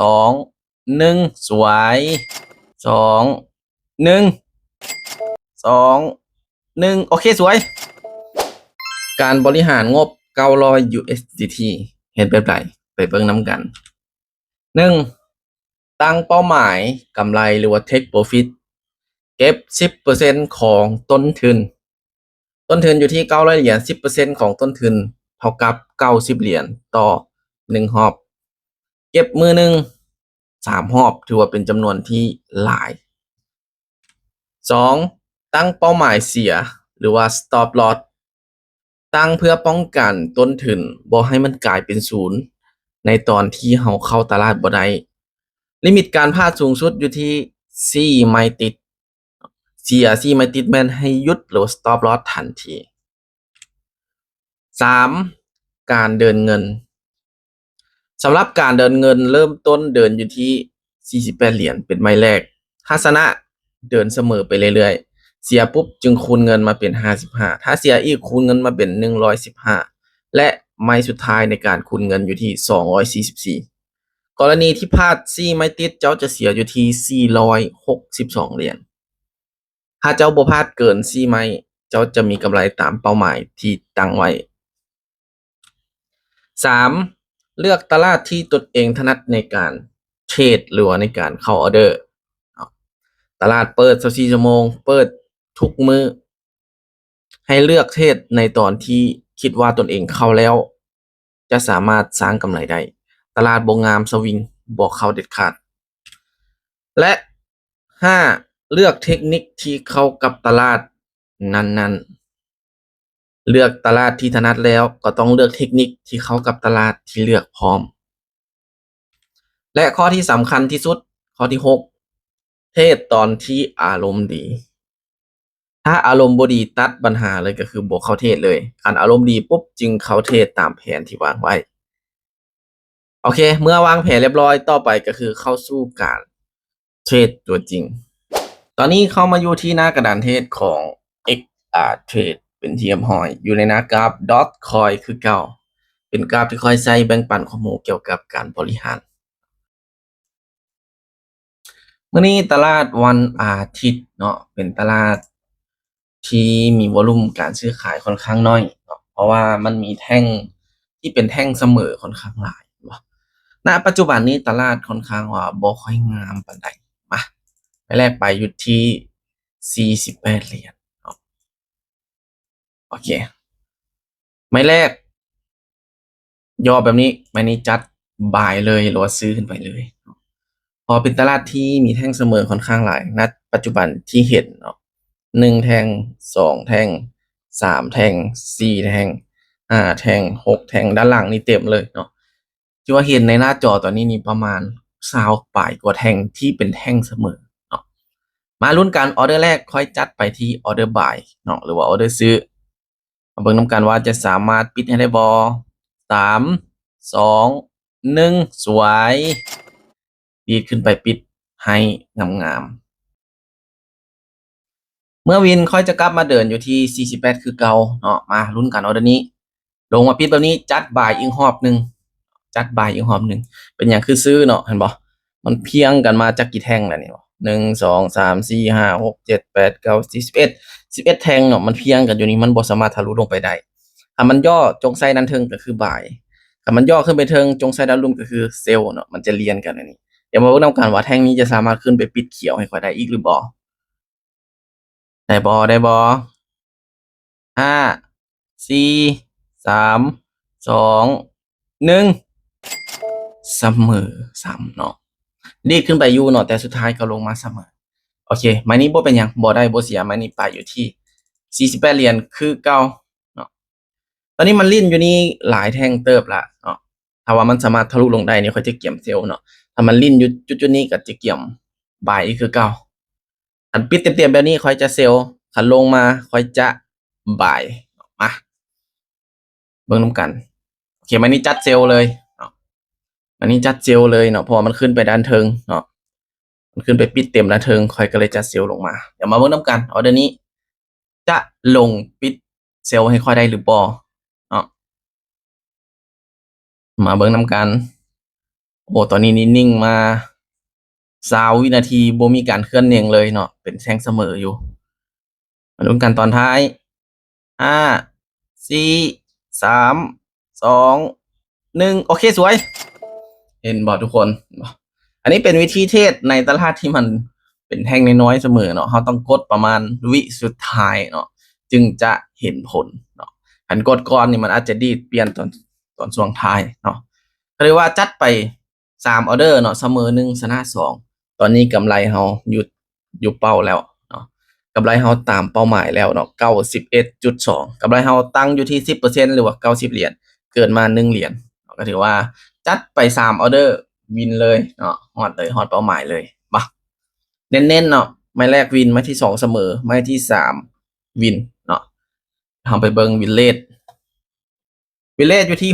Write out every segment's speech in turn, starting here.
2 1สวย2 1 2 1โอเคสวยการบริหารงบ900 USDT เห็นแบบไหนไปเบิ่งนำกัน1ตั้งเป้าหมายกำไรหรือว่า Take Profit เก็บ 10% ของต้นทุนอยู่ที่900เหรียญ 10% ของต้นทุนเท่ากับ90เหรียญต่อ1รอบเก็บมือหนึ่ง3รอบถือว่าเป็นจำนวนที่หลาย2ตั้งเป้าหมายเสียหรือว่า stop loss ตั้งเพื่อป้องกันต้นทุนบ่ให้มันกลายเป็นศูนย์ในตอนที่เราเข้าตลาดบ่ได้ลิมิตการพลาดสูงสุดอยู่ที่4ไม่ติดเสีย4ไม่ติดแม่นให้หยุดหรือ stop loss ทันที3การเดินเงินสำหรับการเดินเงินเริ่มต้นเดินอยู่ที่48เหรียญเป็นไม้แรกถ้าชนะเดินเสมอไปเรื่อยๆเสียปุ๊บจึงคูณเงินมาเป็น55ถ้าเสียอีกคูณเงินมาเป็น115และไม้สุดท้ายในการคูณเงินอยู่ที่244กรณีที่พลาด4ไม้ติดเจ้าจะเสียอยู่ที่462เหรียญถ้าเจ้าบ่พลาดเกิน4ไม้เจ้าจะมีกำไรตามเป้าหมายที่ตั้งไว้3เลือกตลาดที่ตนเองถนัดในการเทรดหรือว่าในการเข้าออเดอร์ตลาดเปิด24ชั่วโมงเปิดทุกมื้อให้เลือกเทรดในตอนที่คิดว่าตนเองเข้าแล้วจะสามารถสร้างกำไรได้ตลาดบ่งามสวิงบ่เข้าเด็ดขาดและ5เลือกเทคนิคที่เข้ากับตลาดนั้นๆเลือกตลาดที่ถนัดแล้วก็ต้องเลือกเทคนิคที่เข้ากับตลาดที่เลือกพร้อมและข้อที่สำคัญที่สุดข้อที่6เทรดตอนที่อารมณ์ดีถ้าอารมณ์บ่ดีตัดปัญหาเลยก็คือบ่เข้าเทรดเลยคันอารมณ์ดีปุ๊บจึงเข้าเทรดตามแผนที่วางไว้โอเคเมื่อวางแผนเรียบร้อยต่อไปก็คือเข้าสู่การเทรดตัวจริงตอนนี้เข้ามาอยู่ที่หน้ากระดานเทรดของ XR Trade เป็นที่เรียบร้อยอยู่ในหน้ากราฟ Dotcoin คือเก่าเป็นกราฟที่คอยใช้แบ่งปันข้อมูลเกี่ยวกับการบริหารมื้อนี้ตลาดวันอาทิตย์เนาะเป็นตลาดที่มีวอลุ่มการซื้อขายค่อนข้างน้อยเนาะเพราะว่ามันมีแท่งที่เป็นแท่งเสมอค่อนข้างหลายเนาะณปัจจุบันนี้ตลาดค่อนข้างว่าบ่ค่อยงามปานใดมาแรกไปอยู่ที่48เหรียญเนาะโอเคไม้แรกย่อแบบนี้ไม้นี้จัดบายเลยหรือว่าซื้อขึ้นไปเลยพอเป็นตลาดที่มีแท่งเสมอค่อนข้างหลายณปัจจุบันที่เห็นเนาะ1แท่ง2แท่ง3แท่ง4แท่ง5แท่ง6แท่งด้านหลังนี่เต็มเลยเนาะที่ว่าเห็นในหน้าจอตอนนี้นี่ประมาณ20ปลายกว่าแท่งที่เป็นแท่งเสมอเนาะมาลุ้นกันออเดอร์แรกค่อยจัดไปที่ออเดอร์บายเนาะหรือว่าออเดอร์ซื้อมาเบิ่งนำกันว่าจะสามารถปิดให้ได้บ่3 2 1สวยดีดขึ้นไปปิดให้งามๆเมื่อวินค่อยจะกลับมาเดินอยู่ที่48คือเก่าเนาะมาลุ้นกันออเดอร์นี้ลงมาปิดแบบนี้จัดบายอีกรอบนึงเป็นหยังคือซื้อเนาะเห็นบ่มันเพียงกันมาจากกี่แท่งแล้วนี่บ่1 2 3 4 5 6 7 8 9 10 11แท่งเนาะมันเพียงกันอยู่นี่มันบ่สามารถทะลุลงไปได้ถ้ามันย่อจงใส่ด้านเทิงก็คือบายถ้ามันย่อขึ้นไปเทิงจงใส่ด้านลุ่มก็คือเซลล์เนาะมันจะเรียนกันอันนี้เดี๋ยวมาเบิ่งนำกันว่าแท่งนี้จะสามารถขึ้นไปปิดเขียวให้ข้อยได้อีกหรือบ่ได้บ่5 4 3 2 1เสมอซ้ำเนาะดีดขึ้นไปอยู่เนาะแต่สุดท้ายก็ลงมาเสมอโอเคไม้นี้บ่เป็นหยังบ่ได้บ่เสียไม้นี้ไปอยู่ที่48เหรียญคือเก่าเนาะตอนนี้มันลิ้นอยู่นี่หลายแท่งเติบละเนาะถ้าว่ามันสามารถทะลุลงได้นี่ค่อยจะเกี่ยมเซลล์เนาะถ้ามันลิ้นอยู่จุดๆนี้ก็จะเกี่ยมบายอีกคือเก่าอันปิดเต็มๆแบบนี้ค่อยจะเซลล์คันลงมาค่อยจะบายมาเบิ่งนำกันโอเคไม้นี้จัดเซลล์เลยเนาะอันนี้จัดเซลล์เลยเนาะเพราะว่ามันขึ้นไปด้านเทิงเนาะมันขึ้นไปปิดเต็มด้านเทิงค่อยก็เลยจัดเซลล์ลงมาเดี๋ยวมาเบิ่งนำกันออเดอร์นี้จะลงปิดเซลล์ให้ค่อยได้หรือบ่เนาะมาเบิ่งนำกัน โอ้ตอนนี้นี่นิ่งมา20วินาทีบ่มีการเคลื่อนแหน่งเลยเนาะเป็นแท่งเสมออยู่มาลุ้นกันตอนท้าย5 4 3 2 1โอเคสวย เห็นบ่ทุกคนอันนี้เป็นวิธีเทรดในตลาดที่มันเป็นแท่งน้อยๆเสมอเนาะเราต้องกดประมาณวิสุดท้ายเนาะจึงจะเห็นผลเนาะอันกดก่อนนี่มันอาจจะดีดเปลี่ยนตอนช่วงท้ายเนาะก็เลยว่าจัดไป3ออเดอร์เนาะเสมอ1ชนะ2ตอนนี้กำไรเราอยู่เป้าแล้วเนาะกำไรเราตามเป้าหมายแล้วเนาะ91.2กำไรเราตั้งอยู่ที่ 10% หรือว่า90เหรียญเกินมา1เหรียญก็ถือว่าจัดไป3ออเดอร์วินเลยเนาะฮอดเลยฮอดเป้าหมายเลยมาเน้นๆเนาะไม้แรกวินไม้ที่2เสมอไม้ที่3วินเนาะทำไปเบิ่งวินเลทอยู่ที่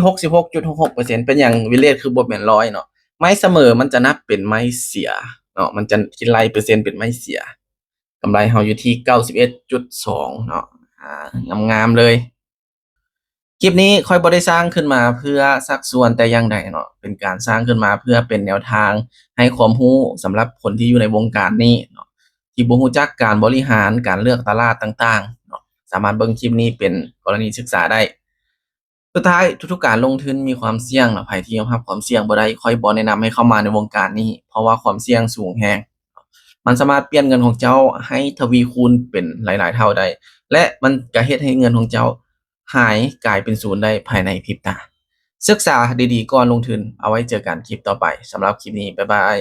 66.66% เป็นอย่างวินเลทคือบ่แม่น100เนาะไม้เสมอมันจะนับเป็นไม้เสียเนาะมันจะคิดไล่เปอร์เซ็นต์เป็นไม้เสียกำไรเฮาอยู่ที่ 91.2 เนาะงามๆเลย คลิปนี้ค่อยบ่ได้สร้างขึ้นมาเพื่อชักชวนแต่อย่างใดเนาะเป็นการสร้างขึ้นมาเพื่อเป็นแนวทางให้ความรู้สำหรับคนที่อยู่ในวงการนี้เนาะที่บ่รู้จักการบริหารการเลือกตลาดต่างๆเนาะสามารถเบิ่งคลิปนี้เป็นกรณีศึกษาได้สุดท้ายทุกๆการลงทุนมีความเสี่ยงเนาะไผที่ยอมรับความเสี่ยงบ่ได้ค่อยบ่แนะนำให้เข้ามาในวงการนี้เพราะว่าความเสี่ยงสูงแรงมันสามารถเปลี่ยนเงินของเจ้าให้ทวีคูณเป็นหลายๆเท่าได้และมันก็เฮ็ดให้เงินของเจ้า หายกลายเป็นศูนย์ได้ภายในพริบตาศึกษาดีๆก่อนลงทุนเอาไว้เจอกันคลิปต่อไปสำหรับคลิปนี้บ๊ายบาย